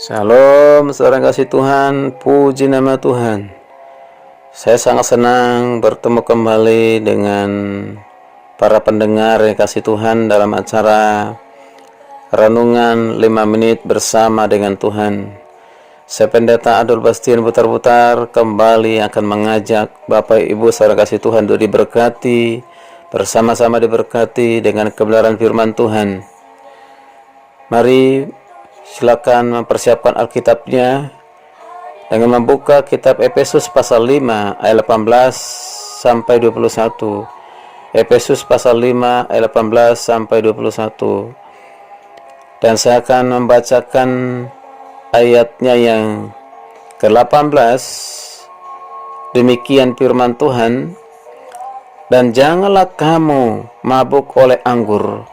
Salam, saudara kasih Tuhan, puji nama Tuhan. Saya sangat senang bertemu kembali dengan para pendengar yang kasih Tuhan dalam acara Renungan 5 Menit Bersama dengan Tuhan. Saya Pendeta Adul Bastian Putar-Putar kembali akan mengajak Bapak Ibu saudara kasih Tuhan untuk diberkati, bersama-sama diberkati dengan kebenaran firman Tuhan. Mari silakan mempersiapkan Alkitabnya dengan membuka kitab Efesus pasal 5 ayat 18 sampai 21. Efesus pasal 5 ayat 18 sampai 21. Dan saya akan membacakan ayatnya yang ke-18. Demikian firman Tuhan, "Dan janganlah kamu mabuk oleh anggur,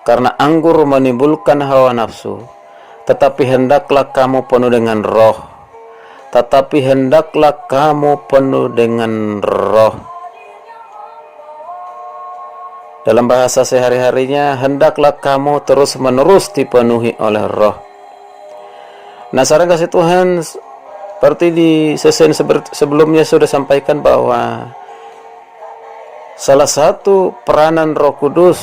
karena anggur menimbulkan hawa nafsu. Tetapi hendaklah kamu penuh dengan roh. Tetapi hendaklah kamu penuh dengan roh." Dalam bahasa sehari-harinya, hendaklah kamu terus-menerus dipenuhi oleh roh. Nah, saudara kasih Tuhan, seperti di sesi sebelumnya sudah sampaikan bahwa salah satu peranan Roh Kudus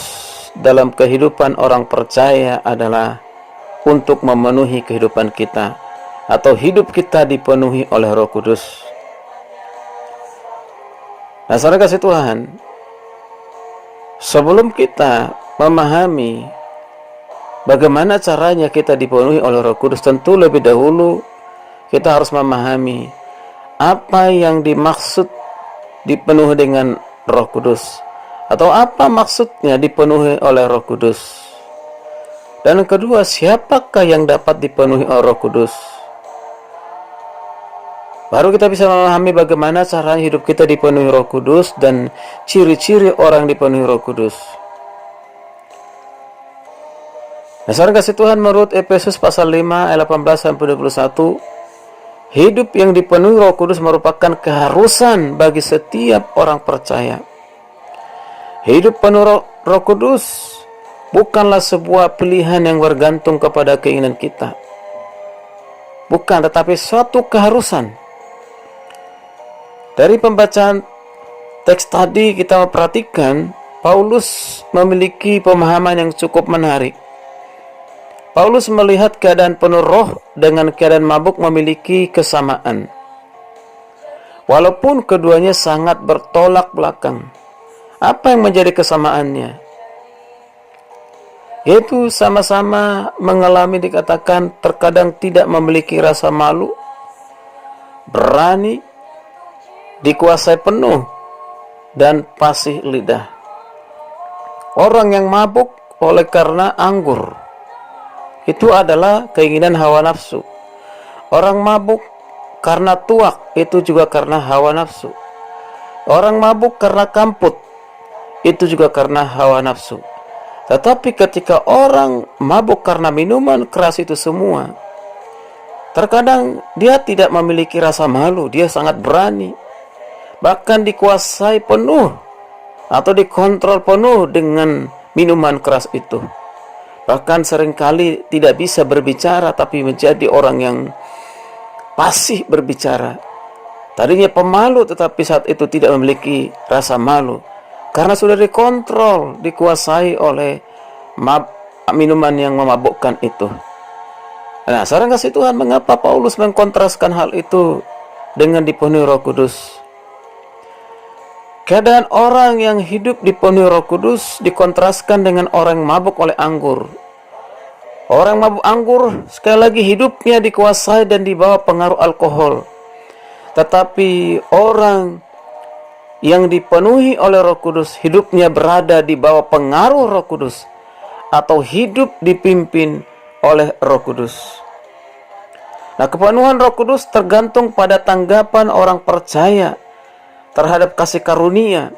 dalam kehidupan orang percaya adalah untuk memenuhi kehidupan kita, atau hidup kita dipenuhi oleh Roh Kudus. Nah, saudara kasih Tuhan, sebelum kita memahami bagaimana caranya kita dipenuhi oleh Roh Kudus, tentu lebih dahulu kita harus memahami apa yang dimaksud dipenuhi dengan Roh Kudus, atau apa maksudnya dipenuhi oleh Roh Kudus. Dan yang kedua, siapakah yang dapat dipenuhi oleh Roh Kudus? Baru kita bisa memahami bagaimana caranya hidup kita dipenuhi Roh Kudus dan ciri-ciri orang dipenuhi Roh Kudus. Nah, saudara kasih Tuhan, menurut Efesus pasal 5 ayat 18 sampai 21, hidup yang dipenuhi Roh Kudus merupakan keharusan bagi setiap orang percaya. Hidup penuh Roh Kudus bukanlah sebuah pilihan yang bergantung kepada keinginan kita. Bukan, tetapi suatu keharusan. Dari pembacaan teks tadi kita memperhatikan Paulus memiliki pemahaman yang cukup menarik. Paulus melihat keadaan penuh roh dengan keadaan mabuk memiliki kesamaan, walaupun keduanya sangat bertolak belakang. Apa yang menjadi kesamaannya? Yaitu sama-sama mengalami, dikatakan terkadang tidak memiliki rasa malu, berani, dikuasai penuh, dan fasih lidah. Orang yang mabuk oleh karena anggur, itu adalah keinginan hawa nafsu. Orang mabuk karena tuak, itu juga karena hawa nafsu. Orang mabuk karena kamput, itu juga karena hawa nafsu. Tetapi ketika orang mabuk karena minuman keras itu semua, terkadang dia tidak memiliki rasa malu, dia sangat berani, bahkan dikuasai penuh atau dikontrol penuh dengan minuman keras itu. Bahkan seringkali tidak bisa berbicara, tapi menjadi orang yang fasih berbicara. Tadinya pemalu, tetapi saat itu tidak memiliki rasa malu, karena sudah dikontrol, dikuasai oleh minuman yang memabukkan itu. Nah, saudara kasih Tuhan, mengapa Paulus mengkontraskan hal itu dengan dipenuhi Roh Kudus? Keadaan orang yang hidup dipenuhi Roh Kudus dikontraskan dengan orang yang mabuk oleh anggur. Orang mabuk anggur sekali lagi hidupnya dikuasai dan dibawa pengaruh alkohol. Tetapi orang yang dipenuhi oleh Roh Kudus, hidupnya berada di bawah pengaruh Roh Kudus, atau hidup dipimpin oleh Roh Kudus. Nah, kepenuhan Roh Kudus tergantung pada tanggapan orang percaya terhadap kasih karunia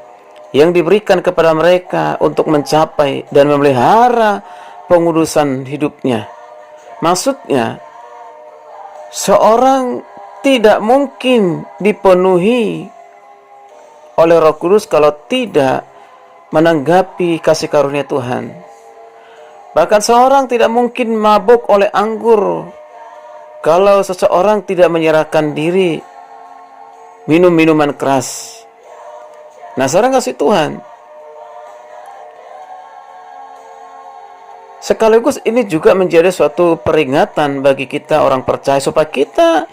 yang diberikan kepada mereka untuk mencapai dan memelihara pengudusan hidupnya. Maksudnya, seorang tidak mungkin dipenuhi oleh Roh Kudus kalau tidak menanggapi kasih karunia Tuhan. Bahkan seorang tidak mungkin mabuk oleh anggur kalau seseorang tidak menyerahkan diri minum minuman keras. Nah, saudara kasih Tuhan, sekaligus ini juga menjadi suatu peringatan bagi kita orang percaya supaya kita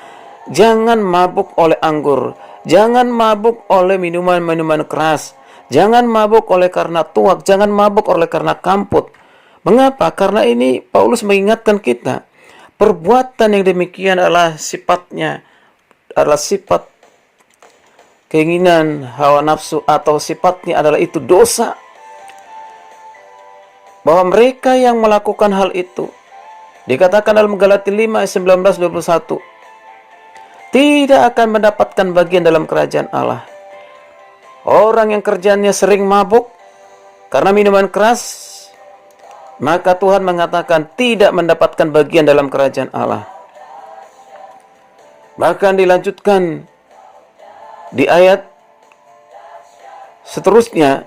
jangan mabuk oleh anggur, jangan mabuk oleh minuman-minuman keras, jangan mabuk oleh karena tuak, jangan mabuk oleh karena kamput. Mengapa? Karena ini Paulus mengingatkan kita, perbuatan yang demikian adalah sifatnya, adalah sifat keinginan hawa nafsu, atau sifatnya adalah itu dosa. Bahwa mereka yang melakukan hal itu, dikatakan dalam Galatia 5 ayat 19-21, tidak akan mendapatkan bagian dalam kerajaan Allah. Orang yang kerjanya sering mabuk karena minuman keras, maka Tuhan mengatakan tidak mendapatkan bagian dalam kerajaan Allah. Bahkan dilanjutkan di ayat seterusnya,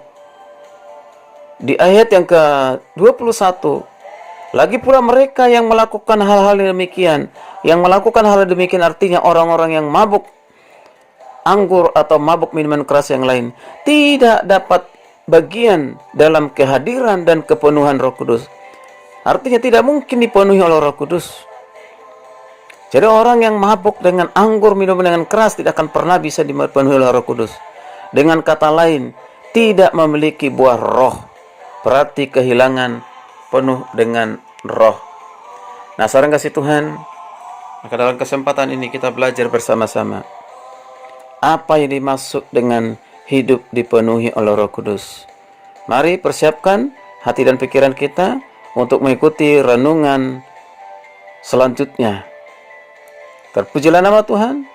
di ayat yang ke-21, lagi pula mereka yang melakukan hal-hal demikian, yang melakukan hal demikian artinya orang-orang yang mabuk anggur atau mabuk minuman keras yang lain, tidak dapat bagian dalam kehadiran dan kepenuhan Roh Kudus. Artinya tidak mungkin dipenuhi oleh Roh Kudus. Jadi orang yang mabuk dengan anggur, minuman dengan keras, tidak akan pernah bisa dipenuhi oleh Roh Kudus. Dengan kata lain, tidak memiliki buah roh, berarti kehilangan penuh dengan roh. Nah, saudara kasih Tuhan, maka dalam kesempatan ini kita belajar bersama-sama apa yang dimaksud dengan hidup dipenuhi oleh Roh Kudus. Mari persiapkan hati dan pikiran kita untuk mengikuti renungan selanjutnya. Terpujilah nama Tuhan.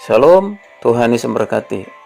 Shalom, Tuhan Yesus memberkati.